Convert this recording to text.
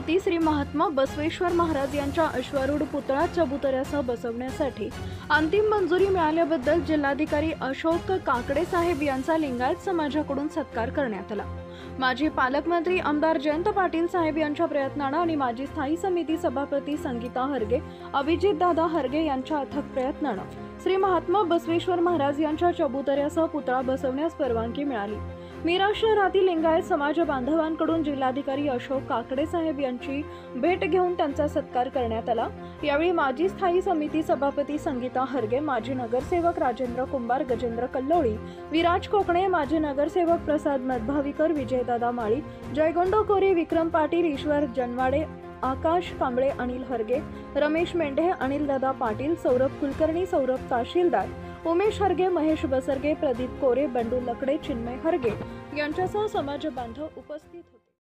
होती श्री महात्मा बसवेश्वर महाराज यांच्या अश्वारूढ पुतळा चबुतऱ्यासह बसवण्यासाठी अंतिम मंजुरी मिळाल्याबद्दल जिल्हाधिकारी अशोक काकडे साहेब यांचा लिंगायत समाजाकडून सत्कार करण्यात आला। माजी पालकमंत्री आमदार जयंत पाटील साहेब यांच्या प्रयत्नाने आणि माजी स्थायी समिती सभापती संगीता हरगे, अभिजित दादा हरगे यांच्या अथक प्रयत्नाने श्री महात्मा बसवेश्वर महाराज यांच्या चबुतऱ्यासह पुतळा बसवण्यास परवानगी मिळाली। मिरज शहरातील लिंगायत समाज बांधवांकडून जिल्हाधिकारी अशोक काकडे साहेब यांची भेट घेऊन त्यांचा सत्कार करण्यात आला। यावेळी माजी स्थायी समिती सभापती संगीता हरगे, माजी नगरसेवक राजेंद्र कुंभार, गजेंद्र कल्लोळी, विराज कोकणे, माजी नगरसेवक प्रसाद मधभावीकर, विजयदादा माळी, जयगोंड कोरे, विक्रम पाटील, ईश्वर जनवाडे, आकाश कांबळे, अनिल हरगे, रमेश मेंढे, अनिलदादा पाटील, सौरभ कुलकर्णी, सौरभ तहसीलदार, उमेश हरगे, महेश बसरगे, प्रदीप कोरे, बंडू लकडे, चिन्मय हरगे यांच्यासह समाज बांधव उपस्थित होते।